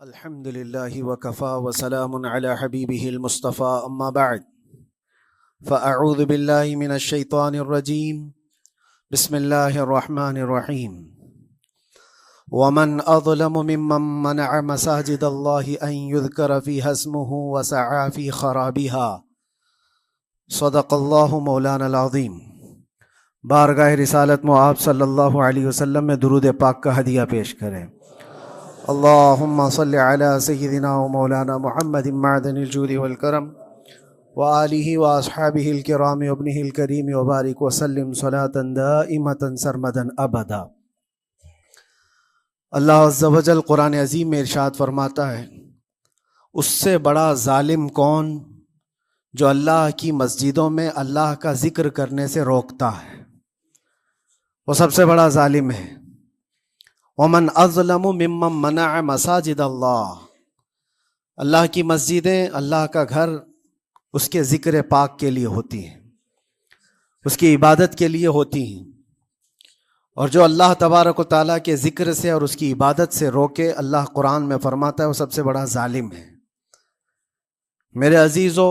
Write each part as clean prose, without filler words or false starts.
الحمد لله وكفى وسلام على حبيبه المصطفى أما بعد فأعوذ بالله من الشيطان الرجيم بسم الله الرحمن الرحيم ومن أظلم ممن منع مساجد الله أن يذكر فيها اسمه وسعى في خرابها صدق الله مولانا العظيم۔ بارگاہ رسالت میں آپ صلی اللہ علیہ وسلم میں درود پاک کا ہدیہ پیش کریں۔ اللہم صلی علی سیدنا و مولانا محمد معدن الجود والکرم وآلہ واصحابہ الکرام وابنہ الکریم وبارک وسلم صلاة دائمة سرمدا ابدا۔ اللہ عز و جل قرآن عظیم میں ارشاد فرماتا ہے، اس سے بڑا ظالم کون جو اللہ کی مسجدوں میں اللہ کا ذکر کرنے سے روکتا ہے، وہ سب سے بڑا ظالم ہے۔ ومن اظلم ممن منع مساجد اللہ، اللہ کی مسجدیں، اللہ کا گھر اس کے ذکر پاک کے لیے ہوتی ہیں، اس کی عبادت کے لیے ہوتی ہیں، اور جو اللہ تبارک و تعالیٰ کے ذکر سے اور اس کی عبادت سے روکے، اللہ قرآن میں فرماتا ہے وہ سب سے بڑا ظالم ہے۔ میرے عزیزو،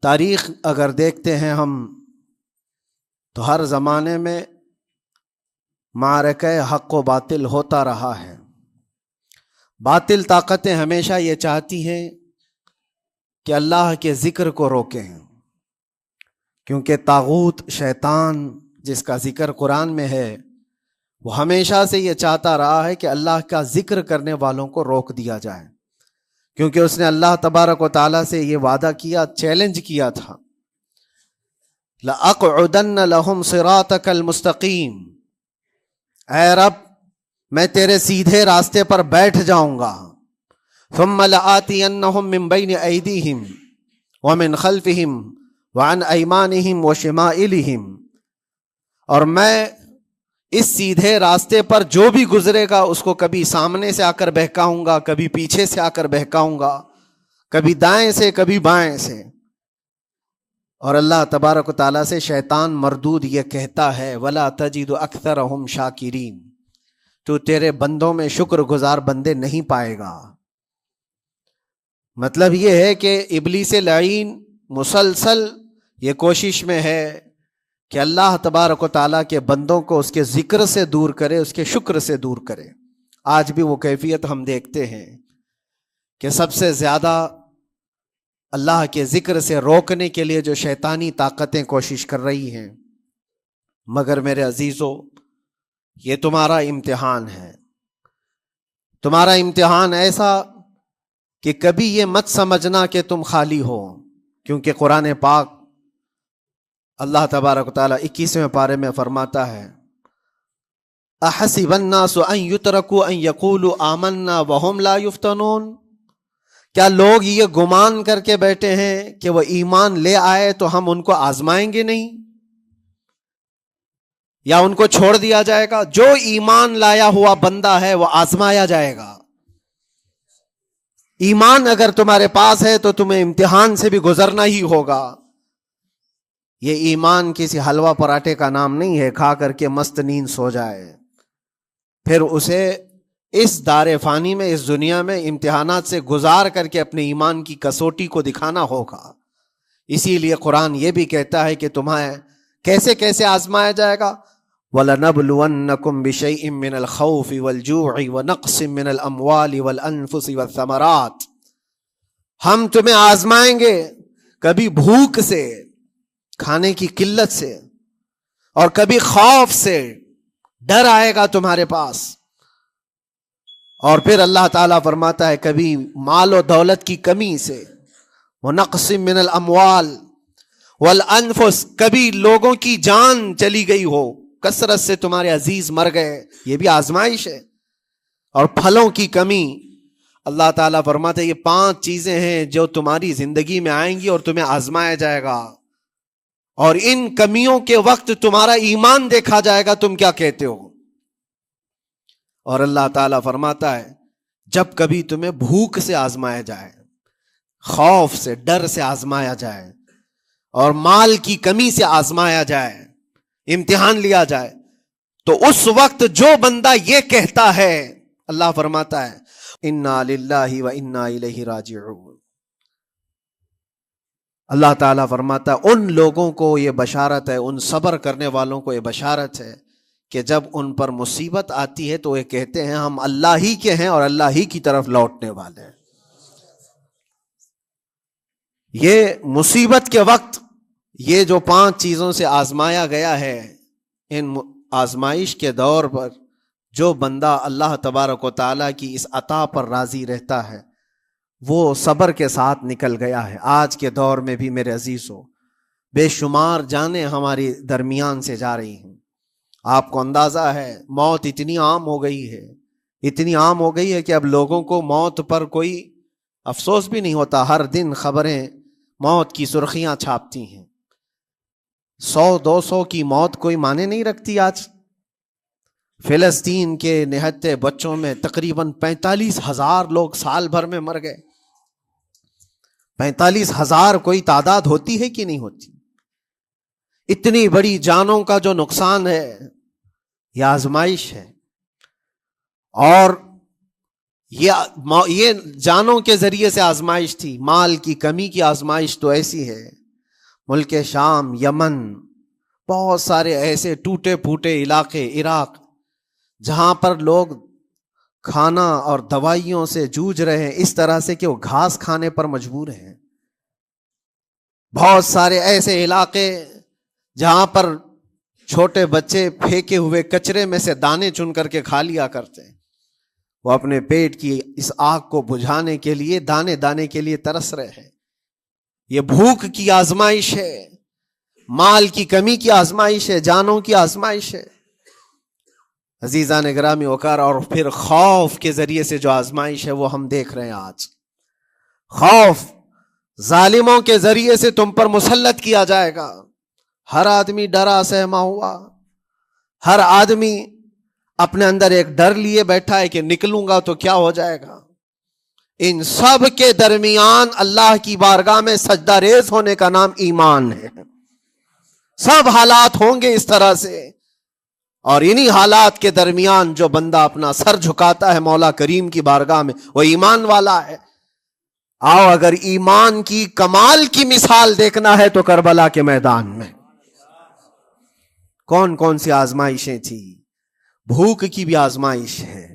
تاریخ اگر دیکھتے ہیں ہم تو ہر زمانے میں معرکہ حق و باطل ہوتا رہا ہے۔ باطل طاقتیں ہمیشہ یہ چاہتی ہیں کہ اللہ کے ذکر کو روکیں، کیونکہ طاغوت شیطان جس کا ذکر قرآن میں ہے وہ ہمیشہ سے یہ چاہتا رہا ہے کہ اللہ کا ذکر کرنے والوں کو روک دیا جائے، کیونکہ اس نے اللہ تبارک و تعالیٰ سے یہ وعدہ کیا، چیلنج کیا تھا، لَأَقْعُدَنَّ لَهُمْ صِرَاطَكَ الْمُسْتَقِيمِ، اے رب میں تیرے سیدھے راستے پر بیٹھ جاؤں گا، ثُمَّ لَآتِيَنَّهُمْ مِنْ بَيْنِ أَيْدِيهِمْ وَمِنْ خَلْفِهِمْ وَعَنْ أَيْمَانِهِمْ وَشِمَائِلِهِمْ، اور میں اس سیدھے راستے پر جو بھی گزرے گا اس کو کبھی سامنے سے آ کر بہکاؤں گا، کبھی پیچھے سے آ کر بہکاؤں گا، کبھی دائیں سے کبھی بائیں سے۔ اور اللہ تبارک و تعالیٰ سے شیطان مردود یہ کہتا ہے، وَلَا تَجِدُ أَكْثَرَهُمْ شَاكِرِينَ، تو تیرے بندوں میں شکر گزار بندے نہیں پائے گا۔ مطلب یہ ہے کہ ابلیس لعین مسلسل یہ کوشش میں ہے کہ اللہ تبارک و تعالیٰ کے بندوں کو اس کے ذکر سے دور کرے، اس کے شکر سے دور کرے۔ آج بھی وہ کیفیت ہم دیکھتے ہیں کہ سب سے زیادہ اللہ کے ذکر سے روکنے کے لیے جو شیطانی طاقتیں کوشش کر رہی ہیں، مگر میرے عزیزو یہ تمہارا امتحان ہے، تمہارا امتحان ایسا کہ کبھی یہ مت سمجھنا کہ تم خالی ہو، کیونکہ قرآن پاک اللہ تبارک و تعالیٰ 21ویں پارے میں فرماتا ہے، احسب الناس ان یترکوا ان یقولوا آمنا وهم لا یفتنون، کیا لوگ یہ گمان کر کے بیٹھے ہیں کہ وہ ایمان لے آئے تو ہم ان کو آزمائیں گے نہیں، یا ان کو چھوڑ دیا جائے گا؟ جو ایمان لایا ہوا بندہ ہے وہ آزمایا جائے گا۔ ایمان اگر تمہارے پاس ہے تو تمہیں امتحان سے بھی گزرنا ہی ہوگا۔ یہ ایمان کسی حلوہ پراٹھے کا نام نہیں ہے، کھا کر کے مست نیند سو جائے، پھر اسے اس دار فانی میں، اس دنیا میں امتحانات سے گزار کر کے اپنے ایمان کی کسوٹی کو دکھانا ہوگا۔ اسی لیے قرآن یہ بھی کہتا ہے کہ تمہیں کیسے کیسے آزمایا جائے گا، وَلَنَبْلُوَنَّكُمْ بِشَيْءٍ مِّنَ الْخَوْفِ وَالْجُوعِ وَنَقْصٍ مِّنَ الْأَمْوَالِ وَالْأَنفُسِ وَالثَّمَرَاتِ، ہم تمہیں آزمائیں گے کبھی بھوک سے، کھانے کی قلت سے، اور کبھی خوف سے، ڈر آئے گا تمہارے پاس، اور پھر اللہ تعالیٰ فرماتا ہے کبھی مال و دولت کی کمی سے، وَنَقْصٍ مِّنَ الْأَمْوَالِ وَالْأَنفُسِ، کبھی لوگوں کی جان چلی گئی ہو، کثرت سے تمہارے عزیز مر گئے، یہ بھی آزمائش ہے، اور پھلوں کی کمی۔ اللہ تعالیٰ فرماتا ہے یہ 5 چیزیں ہیں جو تمہاری زندگی میں آئیں گی اور تمہیں آزمایا جائے گا، اور ان کمیوں کے وقت تمہارا ایمان دیکھا جائے گا، تم کیا کہتے ہو۔ اور اللہ تعالیٰ فرماتا ہے جب کبھی تمہیں بھوک سے آزمایا جائے، خوف سے، ڈر سے آزمایا جائے، اور مال کی کمی سے آزمایا جائے، امتحان لیا جائے، تو اس وقت جو بندہ یہ کہتا ہے، اللہ فرماتا ہے انا للہ و انا الیہ راجعون۔ اللہ تعالیٰ فرماتا ہے ان لوگوں کو یہ بشارت ہے، ان صبر کرنے والوں کو یہ بشارت ہے کہ جب ان پر مصیبت آتی ہے تو یہ کہتے ہیں ہم اللہ ہی کے ہیں اور اللہ ہی کی طرف لوٹنے والے ہیں۔ یہ مصیبت کے وقت یہ جو 5 چیزوں سے آزمایا گیا ہے، ان آزمائش کے دور پر جو بندہ اللہ تبارک و تعالیٰ کی اس عطا پر راضی رہتا ہے وہ صبر کے ساتھ نکل گیا ہے۔ آج کے دور میں بھی میرے عزیزو بے شمار جانیں ہماری درمیان سے جا رہی ہیں۔ آپ کو اندازہ ہے موت اتنی عام ہو گئی ہے، اتنی عام ہو گئی ہے کہ اب لوگوں کو موت پر کوئی افسوس بھی نہیں ہوتا۔ ہر دن خبریں موت کی سرخیاں چھاپتی ہیں۔ 100-200 کی موت کوئی معنی نہیں رکھتی آج۔ فلسطین کے نہتے بچوں میں تقریباً 45,000 لوگ سال بھر میں مر گئے۔ 45,000 کوئی تعداد ہوتی ہے کہ نہیں ہوتی؟ اتنی بڑی جانوں کا جو نقصان ہے یہ آزمائش ہے، اور یہ جانوں کے ذریعے سے آزمائش تھی۔ مال کی کمی کی آزمائش تو ایسی ہے، ملک شام، یمن، بہت سارے ایسے ٹوٹے پھوٹے علاقے، عراق، جہاں پر لوگ کھانا اور دوائیوں سے جوجھ رہے ہیں اس طرح سے کہ وہ گھاس کھانے پر مجبور ہیں۔ بہت سارے ایسے علاقے جہاں پر چھوٹے بچے پھینکے ہوئے کچرے میں سے دانے چن کر کے کھا لیا کرتے ہیں۔ وہ اپنے پیٹ کی اس آگ کو بجھانے کے لیے دانے دانے کے لیے ترس رہے ہیں۔ یہ بھوک کی آزمائش ہے، مال کی کمی کی آزمائش ہے، جانوں کی آزمائش ہے۔ عزیزان گرامی وقار، اور پھر خوف کے ذریعے سے جو آزمائش ہے وہ ہم دیکھ رہے ہیں آج۔ خوف ظالموں کے ذریعے سے تم پر مسلط کیا جائے گا۔ ہر آدمی ڈرا سہما ہوا، ہر آدمی اپنے اندر ایک ڈر لیے بیٹھا ہے کہ نکلوں گا تو کیا ہو جائے گا۔ ان سب کے درمیان اللہ کی بارگاہ میں سجدہ ریز ہونے کا نام ایمان ہے۔ سب حالات ہوں گے اس طرح سے، اور انہی حالات کے درمیان جو بندہ اپنا سر جھکاتا ہے مولا کریم کی بارگاہ میں وہ ایمان والا ہے۔ آؤ اگر ایمان کی کمال کی مثال دیکھنا ہے تو کربلا کے میدان میں کون کون سی آزمائشیں تھیں۔ بھوک کی بھی آزمائش ہے،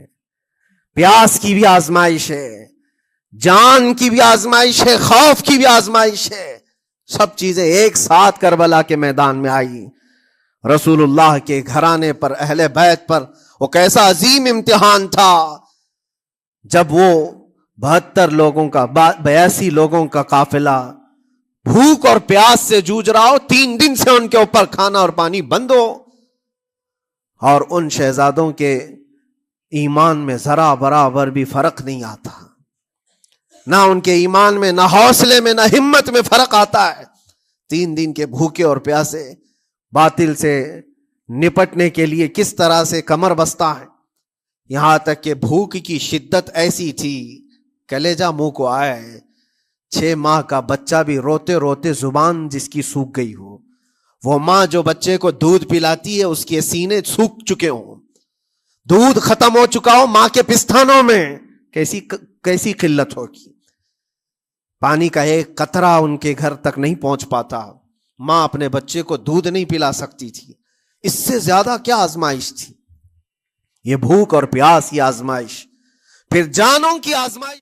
پیاس کی بھی آزمائش ہے، جان کی بھی آزمائش ہے، خوف کی بھی آزمائش ہے۔ سب چیزیں ایک ساتھ کربلا کے میدان میں آئی۔ رسول اللہ کے گھرانے پر، اہل بیت پر وہ کیسا عظیم امتحان تھا جب وہ 72 لوگوں کا 82 لوگوں کا قافلہ بھوک اور پیاس سے جوجھ رہا ہو، 3 دن سے ان کے اوپر کھانا اور پانی بند ہو، اور ان شہزادوں کے ایمان میں ذرا برابر بھی فرق نہیں آتا، نہ ان کے ایمان میں، نہ حوصلے میں، نہ ہمت میں فرق آتا ہے۔ 3 دن کے بھوکے اور پیاسے باطل سے نپٹنے کے لیے کس طرح سے کمر بستہ ہے۔ یہاں تک کہ بھوک کی شدت ایسی تھی کلیجہ منہ کو آئے، 6 ماہ کا بچہ بھی روتے روتے زبان جس کی سوکھ گئی ہو، وہ ماں جو بچے کو دودھ پلاتی ہے اس کے سینے سوکھ چکے ہوں، دودھ ختم ہو چکا ہو ماں کے پستانوں میں، کیسی قلت ہوگی۔ پانی کا ایک قطرہ ان کے گھر تک نہیں پہنچ پاتا، ماں اپنے بچے کو دودھ نہیں پلا سکتی تھی۔ اس سے زیادہ کیا آزمائش تھی؟ یہ بھوک اور پیاس کی آزمائش، پھر جانوں کی آزمائش۔